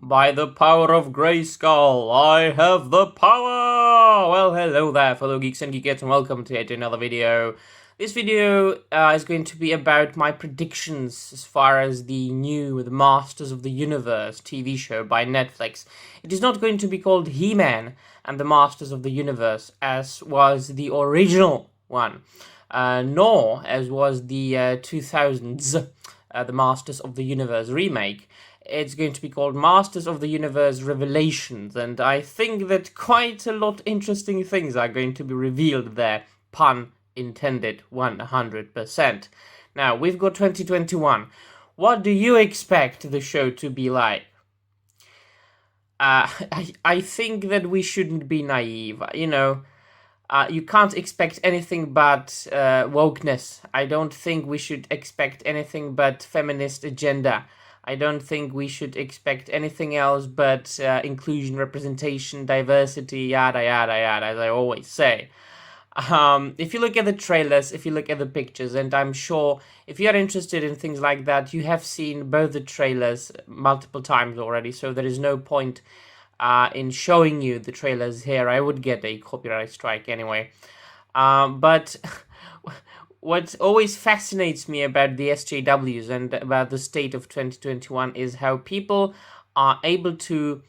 By the power of Grayskull, I have the power! Well, hello there, fellow geeks and geekettes, and welcome to yet another video. This video is going to be about my predictions as far as the new The Masters of the Universe TV show by Netflix. It is not going to be called He-Man and the Masters of the Universe, as was the original one, nor as was the 2000s The Masters of the Universe remake. It's going to be called Masters of the Universe Revelations, and I think that quite a lot interesting things are going to be revealed there, pun intended, 100%. Now, we've got 2021. What do you expect the show to be like? I think that we shouldn't be naive, you can't expect anything but wokeness. I don't think we should expect anything but feminist agenda. I don't think we should expect anything else but inclusion, representation, diversity, yada, yada, yada, as I always say. If you look at the trailers, if you look at the pictures, and I'm sure if you're interested in things like that, you have seen both the trailers multiple times already, so there is no point in showing you the trailers here. I would get a copyright strike anyway. But what always fascinates me about the SJWs and about the state of 2021 is how people are able to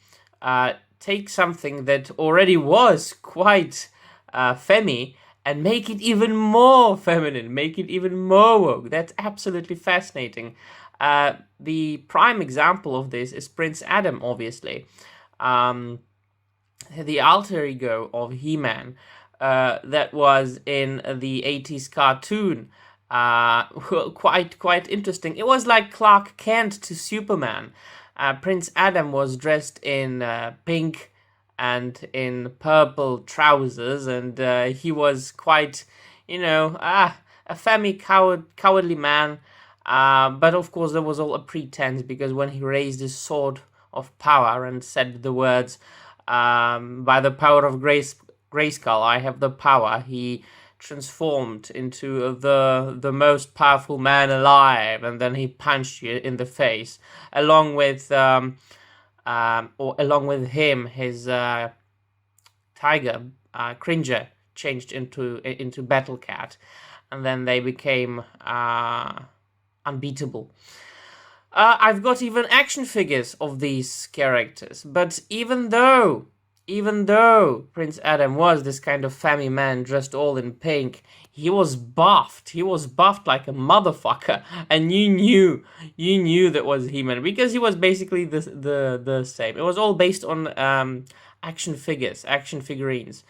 take something that already was quite femmy and make it even more feminine, make it even more woke. That's absolutely fascinating. The prime example of this is Prince Adam, obviously. The alter ego of He-Man. That was in the 80s cartoon. Quite interesting. It was like Clark Kent to Superman. Prince Adam was dressed in pink and in purple trousers, and he was quite, a femmy cowardly man. But of course, there was all a pretense, because when he raised his sword of power and said the words, by the power of Grayskull, I have the power, he transformed into the most powerful man alive, and then he punched you in the face, along with him, his tiger Cringer changed into Battle Cat, and then they became unbeatable. I've got even action figures of these characters, but even though Prince Adam was this kind of family man dressed all in pink, he was buffed. He was buffed like a motherfucker, and you knew that was He-Man, because he was basically the same. It was all based on action figures, action figurines.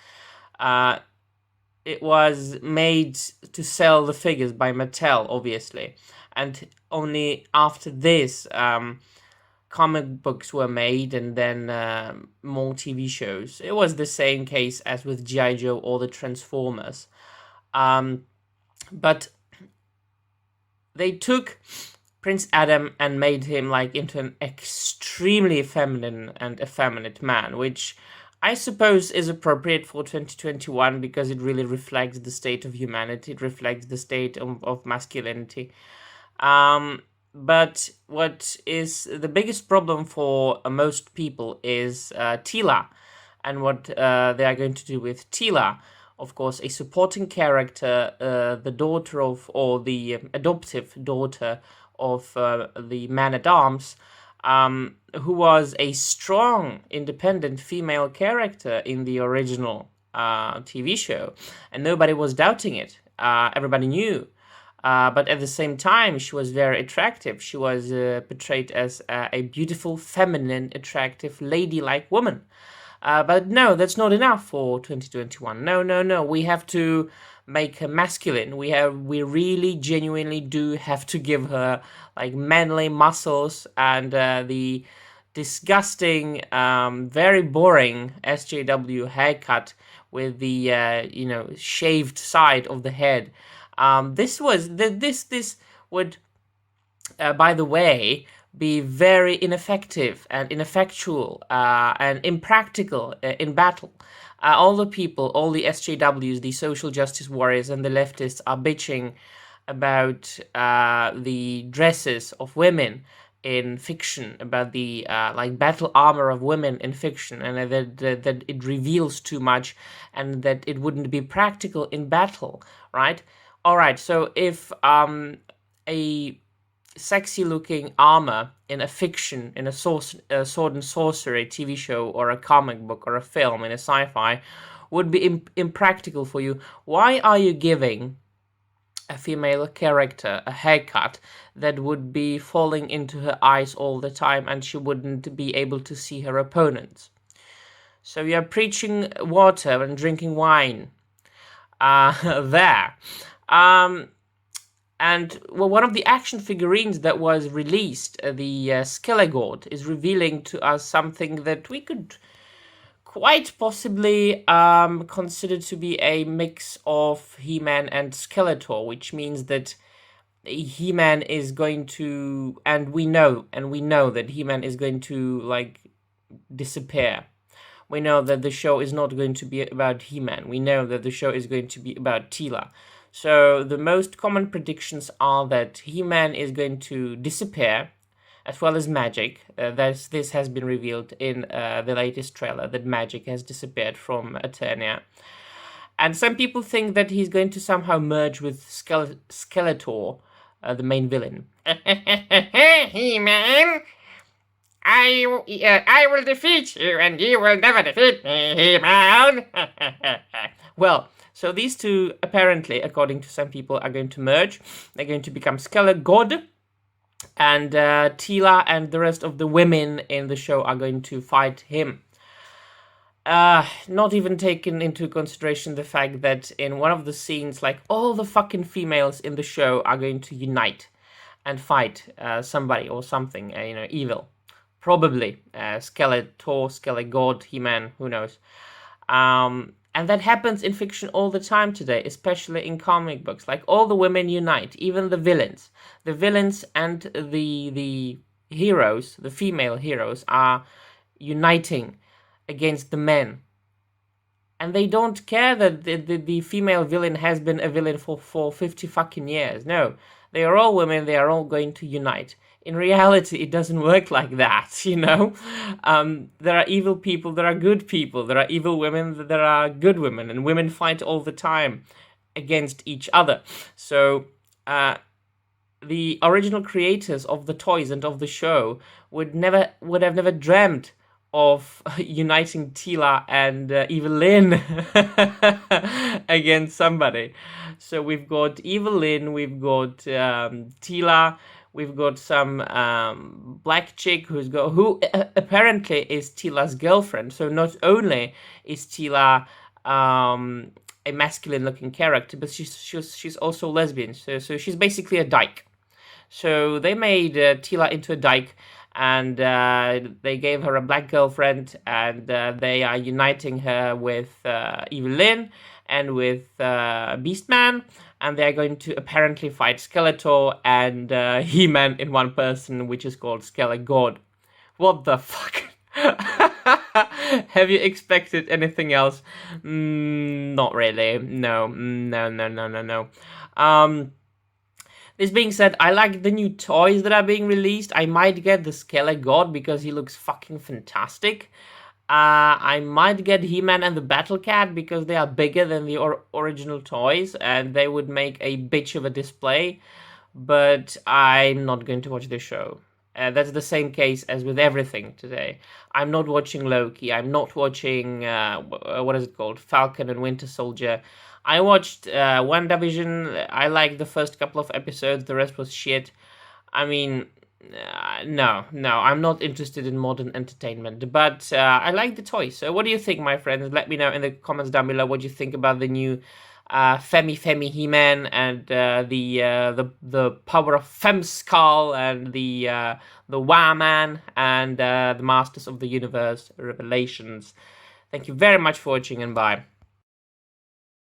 It was made to sell the figures by Mattel, obviously, and only after this comic books were made, and then more TV shows. It was the same case as with G.I. Joe or the Transformers. But they took Prince Adam and made him into an extremely feminine and effeminate man, which I suppose is appropriate for 2021, because it really reflects the state of humanity. It reflects the state of masculinity. But what is the biggest problem for most people is Teela, and what they are going to do with Teela. Of course, a supporting character, the daughter of, or the adoptive daughter of the Man-at-Arms, who was a strong, independent female character in the original TV show, and nobody was doubting it. Everybody knew. But at the same time, she was very attractive. She was portrayed as a beautiful, feminine, attractive, ladylike woman. But no, that's not enough for 2021. No. We have to make her masculine. We really, genuinely do have to give her manly muscles and the disgusting, very boring SJW haircut with the shaved side of the head. This would, by the way, be very ineffective and ineffectual and impractical in battle. All the SJWs, the social justice warriors, and the leftists are bitching about the dresses of women, in fiction, about the like battle armor of women in fiction, and that it reveals too much, and that it wouldn't be practical in battle, right? All right, so if a sexy looking armor in a fiction, in a sword and sorcery TV show or a comic book or a film in a sci-fi would be impractical for you, why are you giving a female character a haircut that would be falling into her eyes all the time and she wouldn't be able to see her opponents? So you're preaching water and drinking wine there. And well, one of the action figurines that was released, the Skelegord, is revealing to us something that we could quite possibly consider to be a mix of He-Man and Skeletor, which means that He-Man is going to, and we know that He-Man is going to like disappear. We know that the show is not going to be about He-Man. We know that the show is going to be about Teela. So the most common predictions are that He-Man is going to disappear, as well as Magic. This has been revealed in the latest trailer, that Magic has disappeared from Eternia. And some people think that he's going to somehow merge with Skeletor, the main villain. He-Man, I will defeat you, and you will never defeat me, He-Man. Well, so these two, apparently, according to some people, are going to merge. They're going to become Skelegod, and Teela and the rest of the women in the show are going to fight him. Not even taking into consideration the fact that in one of the scenes, like, all the fucking females in the show are going to unite and fight somebody or something, evil. Probably Skeletor, Skelegod, He-Man, who knows. And that happens in fiction all the time today, especially in comic books. Like, all the women unite, even the villains. The villains and the heroes, the female heroes, are uniting against the men. And they don't care that the female villain has been a villain for 50 fucking years. No, they are all women, they are all going to unite. In reality, it doesn't work like that, There are evil people, there are good people, there are evil women, there are good women, and women fight all the time against each other. So, the original creators of the toys and of the show would have never dreamt of uniting Teela and Evil-Lyn against somebody. So we've got Evil-Lyn, we've got Teela, we've got some black chick who apparently is Teela's girlfriend. So not only is Teela a masculine-looking character, but she's also lesbian. So she's basically a dyke. So they made Teela into a dyke, and they gave her a black girlfriend, and they are uniting her with Evil-Lyn and with Beastman, and they are going to apparently fight Skeletor and He-Man in one person, which is called Skelegod. What the fuck? Have you expected anything else? Not really. No. This being said, I like the new toys that are being released. I might get the Skelegod because he looks fucking fantastic. I might get He-Man and the Battle Cat because they are bigger than the original toys and they would make a bitch of a display. But I'm not going to watch the show. That's the same case as with everything today. I'm not watching Loki. I'm not watching, what is it called? Falcon and Winter Soldier. I watched WandaVision. I liked the first couple of episodes. The rest was shit. I mean, no, I'm not interested in modern entertainment. But I like the toys. So what do you think, my friends? Let me know in the comments down below what you think about the new Femi He-Man and the power of Femskull and the Wa-Man and the Masters of the Universe Revelations. Thank you very much for watching, and bye.